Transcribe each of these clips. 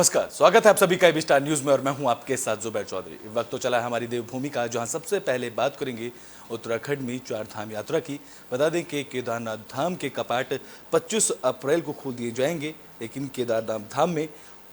नमस्कार, स्वागत है आप सभी का एबी स्टार न्यूज में और मैं हूं आपके साथ जुबैर चौधरी। इस वक्त तो चला है हमारी देवभूमि का, जहां सबसे पहले बात करेंगे उत्तराखंड में चार धाम यात्रा की। बता दें कि केदारनाथ धाम के कपाट 25 अप्रैल को खोल दिए जाएंगे, लेकिन केदारनाथ धाम में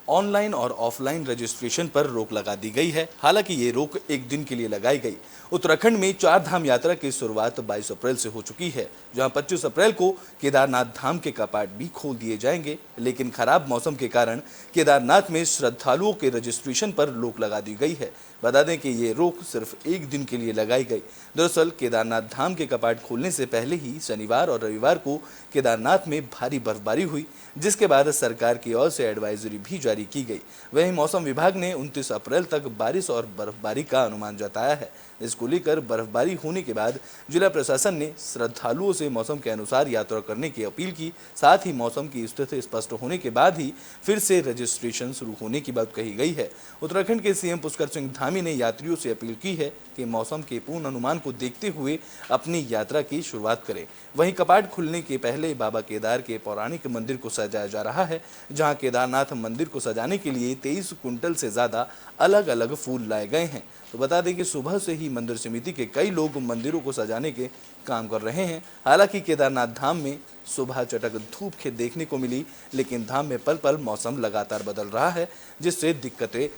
ऑनलाइन और ऑफलाइन रजिस्ट्रेशन पर रोक लगा दी गई है। हालांकि ये रोक एक दिन के लिए लगाई गई। उत्तराखंड में चार धाम यात्रा की शुरुआत 22 अप्रैल से हो चुकी है, जहां 25 अप्रैल को केदारनाथ धाम के कपाट भी खोल दिए जाएंगे। लेकिन खराब मौसम के कारण केदारनाथ में श्रद्धालुओं के रजिस्ट्रेशन पर रोक लगा दी गई है। बता दें कि ये रोक सिर्फ एक दिन के लिए लगाई गई। दरअसल केदारनाथ धाम के कपाट खोलने से पहले ही शनिवार और रविवार को केदारनाथ में भारी बर्फबारी हुई, जिसके बाद सरकार की ओर से एडवाइजरी भी जारी की गई। वहीं मौसम विभाग ने 29 अप्रैल तक बारिश और बर्फबारी का अनुमान जताया है। इसको लेकर बर्फबारी होने के बाद जिला प्रशासन ने श्रद्धालुओं से मौसम के अनुसार यात्रा करने की अपील की। साथ ही मौसम की स्थिति स्पष्ट होने के बाद ही फिर से रजिस्ट्रेशन शुरू होने की बात कही गई है। उत्तराखंड के सीएम पुष्कर सिंह धामी ने यात्रियों से अपील की है कि मौसम के पूर्ण अनुमान को देखते हुए अपनी यात्रा की शुरुआत करें। वहीं कपाट खुलने के पहले बाबा केदार के पौराणिक मंदिर को सजाया जा रहा है, जहां केदारनाथ मंदिर को सजाने के लिए 23 कुंटल से ज्यादा अलग अलग फूल लाए गए हैं। तो बता दें कि सुबह से ही मंदिर समिति के कई लोग मंदिरों को सजाने के काम कर रहे हैं। हालांकि केदारनाथ धाम में सुबह चटक धूप के देखने को मिली, लेकिन धाम में पल पल मौसम लगातार बदल रहा है, जिससे दिक्कतें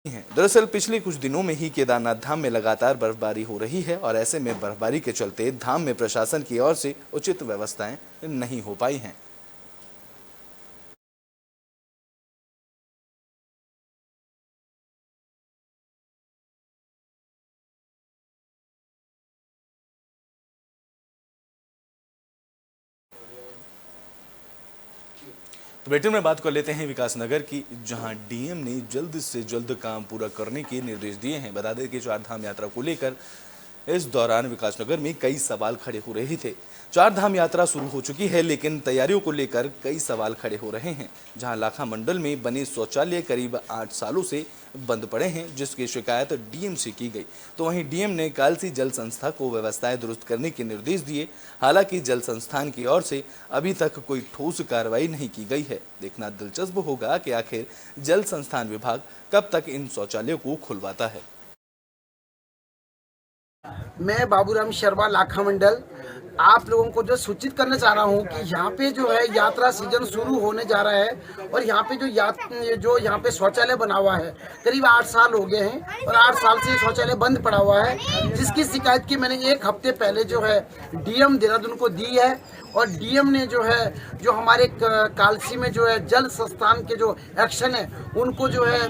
हैं। दरअसल पिछले कुछ दिनों में ही केदारनाथ धाम में लगातार बर्फबारी हो रही है और ऐसे में बर्फबारी के चलते धाम में प्रशासन की ओर से उचित व्यवस्थाएं नहीं हो पाई हैं। तो बुलेटिन में बात कर लेते हैं विकासनगर की, जहां डीएम ने जल्द से जल्द काम पूरा करने के निर्देश दिए हैं। बता दें कि चार धाम यात्रा को लेकर इस दौरान विकासनगर में कई सवाल खड़े हो रहे थे। चार धाम यात्रा शुरू हो चुकी है, लेकिन तैयारियों को लेकर कई सवाल खड़े हो रहे हैं। जहां लाखा मंडल में बने शौचालय करीब 8 सालों से बंद पड़े हैं, जिसकी शिकायत डीएम से की गई, तो वहीं डीएम ने कालसी जल संस्था को व्यवस्थाएं दुरुस्त करने के निर्देश दिए। हालांकि जल संस्थान की ओर से अभी तक कोई ठोस कार्रवाई नहीं की गई है। देखना दिलचस्प होगा कि आखिर जल संस्थान विभाग कब तक इन शौचालयों को खुलवाता है। मैं बाबूराम शर्मा लाखा मंडल आप लोगों को जो सूचित करना चाह रहा हूँ कि यहाँ पे जो है यात्रा सीजन शुरू होने जा रहा है और यहाँ पे जो यहाँ पे शौचालय बना हुआ है करीब 8 साल हो गए हैं और 8 साल से शौचालय बंद पड़ा हुआ है, जिसकी शिकायत की मैंने 1 हफ्ते पहले जो है डीएम देहरादून को दी है। और डीएम ने जो है जो हमारे कालसी में जो है जल संस्थान के जो एक्शन है उनको जो है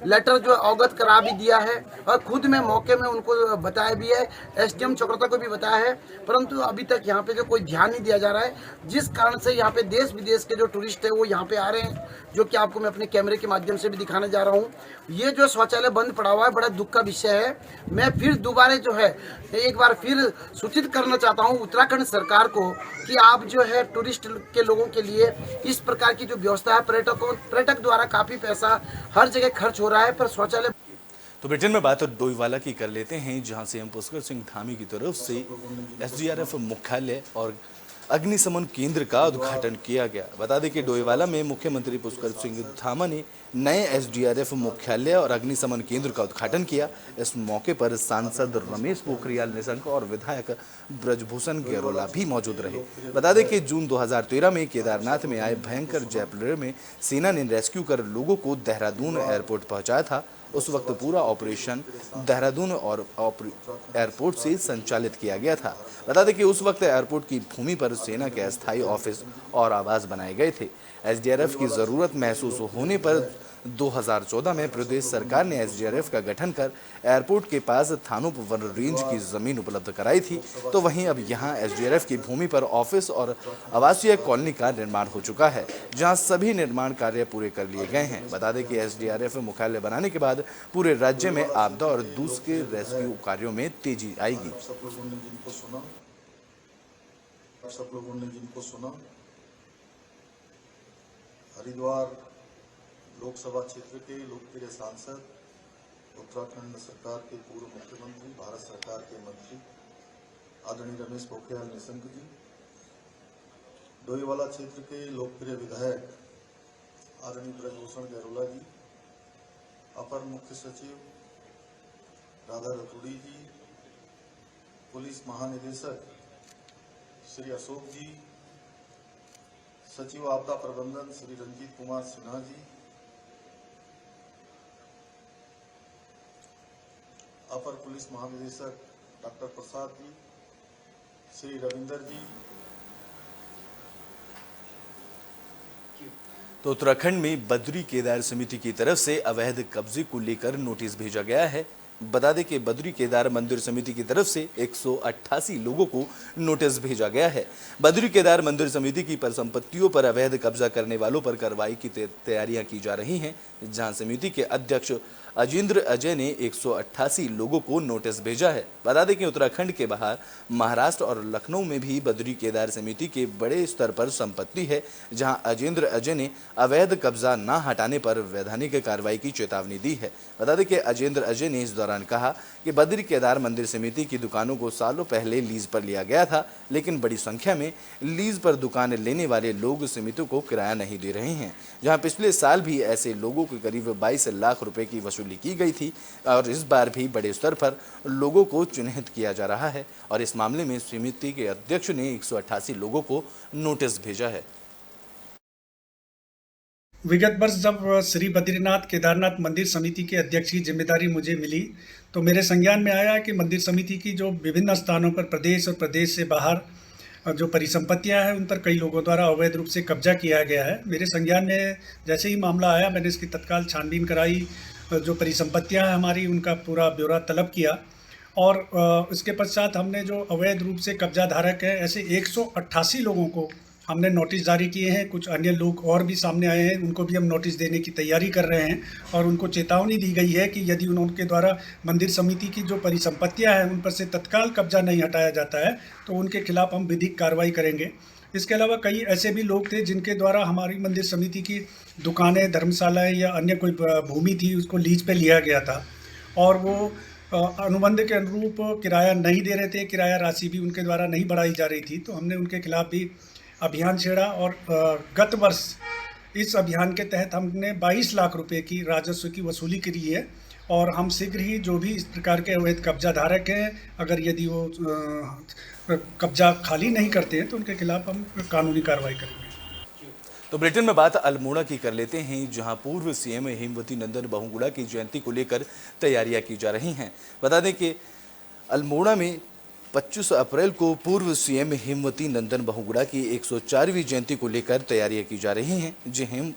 लेटर जो अवगत करा भी दिया है और खुद में मौके में उनको बताया भी है, एसडीएम चक्रता को भी बताया है, परंतु अभी तक यहाँ पे जो कोई ध्यान नहीं दिया जा रहा है, जिस कारण से यहाँ पे देश विदेश के जो टूरिस्ट है वो यहाँ पे आ रहे हैं, जो कि आपको मैं अपने कैमरे के माध्यम से भी दिखाने जा रहा हूँ। ये जो शौचालय बंद पड़ा हुआ है बड़ा दुख का विषय है। मैं फिर दोबारा जो है एक बार फिर सूचित करना चाहता हूँ उत्तराखंड सरकार को कि आप जो है टूरिस्ट के लोगों के लिए इस प्रकार की जो व्यवस्था है, पर्यटक द्वारा काफी पैसा हर जगह खर्च हो रहा है, पर शौचालय। तो ब्रिटेन में बात डोईवाला की कर लेते हैं, जहां सीएम पुष्कर सिंह धामी की तरफ से एसडीआरएफ मुख्यालय और अग्निशमन केंद्र का उद्घाटन किया गया। बता दें कि डोईवाला में मुख्यमंत्री पुष्कर सिंह धामा ने नए एसडीआरएफ मुख्यालय और अग्निशमन केंद्र का उद्घाटन किया। इस मौके पर सांसद रमेश पोखरियाल निशंक और विधायक ब्रजभूषण गैरोला भी मौजूद रहे। बता दें कि जून 2013 में केदारनाथ में आए भयंकर जैपलर में सेना ने रेस्क्यू कर लोगों को देहरादून एयरपोर्ट पहुंचाया था। उस वक्त पूरा ऑपरेशन देहरादून और एयरपोर्ट से संचालित किया गया था। बता दें कि उस वक्त एयरपोर्ट की भूमि पर सेना के अस्थायी ऑफिस और आवास बनाए गए थे। एसडीआरएफ की जरूरत महसूस होने पर 2014 में प्रदेश सरकार ने एसडीआरएफ का गठन कर एयरपोर्ट के पास थानों वन रेंज की जमीन उपलब्ध कराई थी। तो वहीं अब यहां एसडीआरएफ की भूमि पर ऑफिस और आवासीय कॉलोनी का निर्माण हो चुका है, जहां सभी निर्माण कार्य पूरे कर लिए गए हैं। बता दें कि एसडीआरएफ मुख्यालय बनाने के बाद पूरे राज्य में आपदा और दूसरे रेस्क्यू कार्यों में तेजी आएगी। सब लोगों ने जिनको सुना, हरिद्वार लोकसभा क्षेत्र के लोकप्रिय सांसद, उत्तराखंड सरकार के पूर्व मुख्यमंत्री, भारत सरकार के मंत्री आदरणीय रमेश पोखरियाल निशंक जी, डोईवाला क्षेत्र के लोकप्रिय विधायक आदरणीय ब्रजभूषण गैरोला जी, अपर मुख्य सचिव राधा रतूड़ी जी, पुलिस महानिदेशक श्री अशोक जी, सचिव आपदा प्रबंधन श्री रंजीत कुमार सिन्हा जी, अपर पुलिस महानिदेशक डॉक्टर प्रसाद जी, श्री रविंदर जी। तो उत्तराखंड में बद्री केदार समिति की तरफ से अवैध कब्जे को लेकर नोटिस भेजा गया है। बता दें कि बद्री केदार मंदिर समिति की तरफ से 188 लोगों को नोटिस भेजा गया है। बद्री केदार मंदिर समिति की परिसंपत्तियों पर अवैध कब्जा करने वालों पर कार्रवाई की तैयारियां की जा रही हैं, जहां समिति के अध्यक्ष अजेंद्र अजय ने 188 लोगों को नोटिस भेजा है। बता दें कि उत्तराखंड के बाहर महाराष्ट्र और लखनऊ में भी बद्री केदार समिति के बड़े स्तर पर संपत्ति है, जहां अजेंद्र अजय ने अवैध कब्जा न हटाने पर वैधानिक कार्रवाई की चेतावनी दी है। बता दें कि अजेंद्र अजय ने इस दौरान कहा कि बद्री केदार मंदिर समिति की दुकानों को सालों पहले लीज पर लिया गया था, लेकिन बड़ी संख्या में लीज पर दुकान लेने वाले लोग समिति को किराया नहीं दे रहे हैं, जहां पिछले साल भी ऐसे लोगों को करीब 22 लाख रुपए की वसूली की गई थी और इस बार भी बड़े स्तर पर लोगों को चिन्हित किया जा रहा है और इस मामले में समिति के अध्यक्ष ने 188 लोगों को नोटिस भेजा है। विगत वर्ष जब श्री बद्रीनाथ केदारनाथ मंदिर समिति के अध्यक्ष की जिम्मेदारी मुझे मिली तो मेरे संज्ञान में आया कि मंदिर समिति की जो विभिन्न स्थानों पर प्रदेश और प्रदेश से बाहर जो परिसंपत्तियां हैं उन पर कई लोगों द्वारा अवैध रूप से कब्जा किया गया है। मेरे संज्ञान में जैसे ही मामला आया मैंने इसकी तत्काल छानबीन कराई, जो परिसंपत्तियां हैं हमारी उनका पूरा ब्यौरा तलब किया और उसके पश्चात हमने जो अवैध रूप से कब्जा धारक है ऐसे 188 लोगों को हमने नोटिस जारी किए हैं। कुछ अन्य लोग और भी सामने आए हैं, उनको भी हम नोटिस देने की तैयारी कर रहे हैं और उनको चेतावनी दी गई है कि यदि उनके द्वारा मंदिर समिति की जो परिसंपत्तियां हैं उन पर से तत्काल कब्जा नहीं हटाया जाता है तो उनके खिलाफ हम विधिक कार्रवाई करेंगे। इसके अलावा कई ऐसे भी लोग थे जिनके द्वारा हमारी मंदिर समिति की दुकानें, धर्मशालाएँ या अन्य कोई भूमि थी उसको लीज पे लिया गया था और वो अनुबंध के अनुरूप किराया नहीं दे रहे थे, किराया राशि भी उनके द्वारा नहीं बढ़ाई जा रही थी, तो हमने उनके खिलाफ भी अभियान छेड़ा और गत वर्ष इस अभियान के तहत हमने 22 लाख रुपए की राजस्व की वसूली करी है और हम शीघ्र ही जो भी इस प्रकार के अवैध कब्जा धारक हैं अगर यदि वो कब्जा खाली नहीं करते हैं तो उनके खिलाफ हम कानूनी कार्रवाई करेंगे। तो ब्रिटेन में बात अल्मोड़ा की कर लेते हैं, जहां पूर्व सीएम हेमवती नंदन बहुगुणा की जयंती को लेकर तैयारियां की जा रही हैं। बता दें कि अल्मोड़ा में 25 अप्रैल को पूर्व सीएम हेमवती नंदन बहुगुणा की 104वीं जयंती को लेकर तैयारियां की जा रही हैं,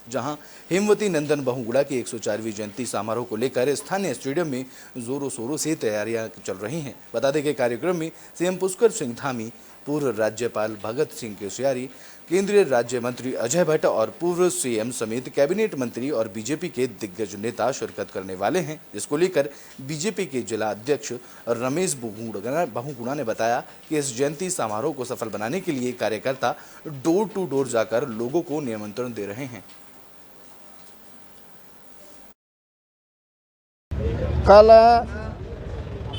जहां हेमवती नंदन बहुगुणा की 104वीं जयंती समारोह को लेकर स्थानीय स्टेडियम में जोरों शोरों से तैयारियां चल रही हैं। बता दें कि कार्यक्रम में सीएम पुष्कर सिंह धामी, पूर्व राज्यपाल भगत सिंह कोश्यारी, केंद्रीय राज्य मंत्री अजय भट्ट और पूर्व सीएम समेत कैबिनेट मंत्री और बीजेपी के दिग्गज नेता शिरकत करने वाले हैं, जिसको लेकर बीजेपी के जिला अध्यक्ष रमेश बहुगुणा ने बताया कि इस जयंती समारोह को सफल बनाने के लिए कार्यकर्ता डोर टू डोर जाकर लोगों को निमंत्रण दे रहे हैं। कल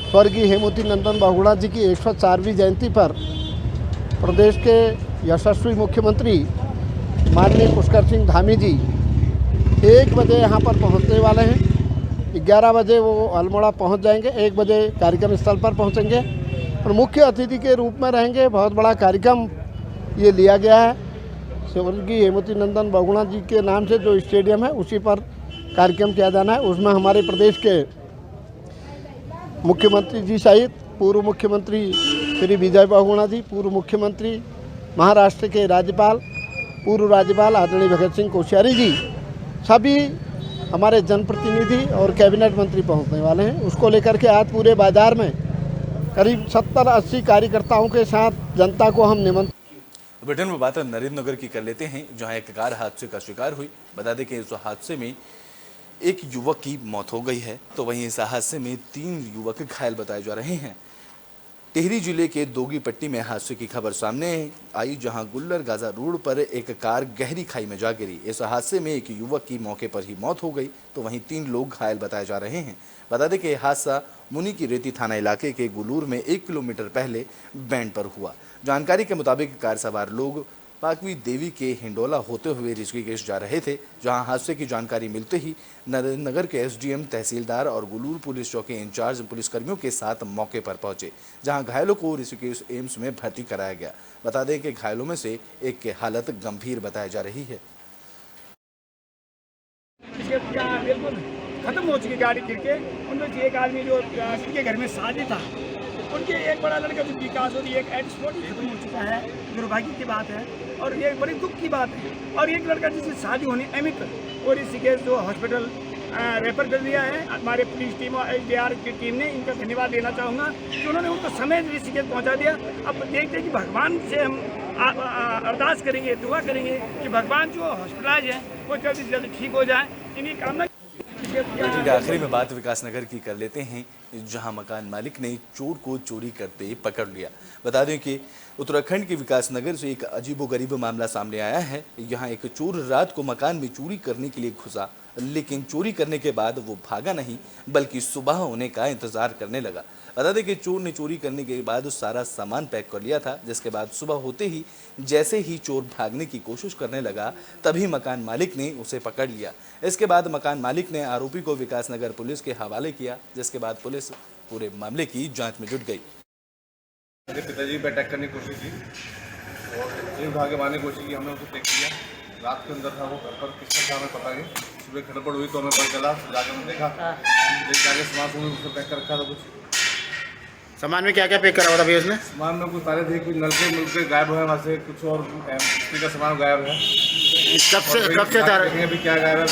स्वर्गीय हेमवती नंदन बहुगुणा जी की 104वीं जयंती पर प्रदेश के यशस्वी मुख्यमंत्री माननीय पुष्कर सिंह धामी जी 1 बजे यहाँ पर पहुँचने वाले हैं। 11 बजे वो अल्मोड़ा पहुँच जाएंगे, 1 बजे कार्यक्रम स्थल पर पहुँचेंगे और मुख्य अतिथि के रूप में रहेंगे। बहुत बड़ा कार्यक्रम ये लिया गया है, स्वर्गीय हेमवती नंदन बहुगुणा जी के नाम से जो स्टेडियम है उसी पर कार्यक्रम किया जाना है। उसमें हमारे प्रदेश के मुख्यमंत्री जी सहित पूर्व मुख्यमंत्री श्री विजय बहुगुणा जी, पूर्व मुख्यमंत्री महाराष्ट्र के राज्यपाल, पूर्व राज्यपाल आदरणीय भगत सिंह कोश्यारी जी, सभी हमारे जनप्रतिनिधि और कैबिनेट मंत्री पहुंचने वाले हैं। उसको लेकर के आज पूरे बाजार में करीब 70-80 कार्यकर्ताओं के साथ जनता को हम निमंत्रण। ब्रिटेन में बात नरेंद्र नगर की कर लेते हैं, जहां एक कार हादसे का शिकार हुई। बता दें कि इस हादसे में एक युवक की मौत हो गई है, तो वहीं इस हादसे में 3 युवक घायल बताए जा रहे हैं। टिहरी जिले के दोगी पट्टी में हादसे की खबर सामने आई, जहां गुल्लर गाजा रोड पर एक कार गहरी खाई में जा गिरी। इस हादसे में एक युवक की मौके पर ही मौत हो गई, तो वहीं 3 लोग घायल बताए जा रहे हैं। बता दें कि यह हादसा मुनि की रेती थाना इलाके के गुलूर में 1 किलोमीटर पहले बैंड पर हुआ। जानकारी के मुताबिक कार सवार लोग पाकवी देवी के हिंडोला होते हुए ऋषिकेश जा रहे थे, जहां हादसे की जानकारी मिलते ही नगर के एसडीएम, तहसीलदार और गुलूर पुलिस चौकी इंचार्ज पुलिसकर्मियों के साथ मौके पर पहुंचे, जहां घायलों को ऋषिकेश एम्स में भर्ती कराया गया। बता दें कि घायलों में से एक की हालत गंभीर बताई जा रही है। बिल्कुल खत्म हो चुकी गाड़ी गिर के। उनमें से एक आदमी जो जिनके घर में शादी था, उनके एक बड़ा लड़का जो विकास होती एक एड स्पॉट खत्म हो चुका है, दुर्भाग्य की बात है और ये बड़ी दुख की बात है। और एक लड़का जिसकी शादी होनी अमित और ऋषिकेश जो हॉस्पिटल रेफर कर दिया है हमारे पुलिस टीम और एसडीआर की टीम ने, इनका धन्यवाद देना चाहूँगा कि उन्होंने उनको समय ऋषिकेश पहुँचा दिया। अब देखते हैं कि भगवान से हम अरदास करेंगे, दुआ करेंगे कि भगवान जो हॉस्पिटलाइज है वो जल्दी से जल्दी ठीक हो जाए, इन्हीं कामना। आखिरी में बात विकासनगर की कर लेते हैं, जहां मकान मालिक ने चोर को चोरी करते पकड़ लिया। बता दें कि उत्तराखंड के विकासनगर से एक अजीबोगरीब मामला सामने आया है। यहां एक चोर रात को मकान में चोरी करने के लिए घुसा, लेकिन चोरी करने के बाद वो भागा नहीं बल्कि सुबह होने का इंतजार करने लगा। बता दें कि चोर ने चोरी करने के बाद सारा सामान पैक कर लिया था, जिसके बाद सुबह होते ही जैसे ही चोर भागने की कोशिश करने लगा, तभी मकान मालिक ने उसे पकड़ लिया। इसके बाद मकान मालिक ने आरोपी को विकासनगर पुलिस के हवाले किया, जिसके बाद पुलिस पूरे मामले की जांच में जुट गई। मेरे पिताजी पे अटैक करने की कोशिश की और जेल भागे मारने की कोशिश की। हमने उसे टेक किया, रात के अंदर था वो, घर पर किसने था हमें पता नहीं। सुबह खड़पड़ हुई तो हमें पता चला, जाकर हमने देखा, देख जाके सामान उसने पैक कर रखा था। कुछ सामान में क्या क्या पैक करा हुआ था भैया उसने? सामान में कुछ तारे थे, कुछ नलके गायब हुए वहाँ से, कुछ और का सामान गायब है। कब से था? अभी क्या गायब है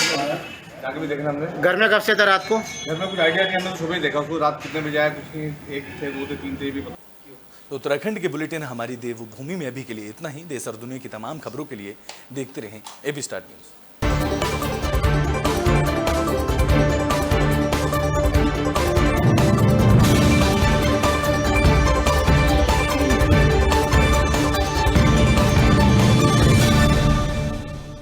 जाके भी देखना हमने। घर में कब से था रात को? घर में कुछ आइडिया नहीं, हमने सुबह ही देखा उसको। रात कितने बजे आया कुछ नहीं, 1 थे 2 थे 3 थे भी पता। तो उत्तराखंड के बुलेटिन हमारी देवभूमि में अभी के लिए इतना ही। देश और दुनिया की तमाम खबरों के लिए देखते रहें एबी स्टार न्यूज़।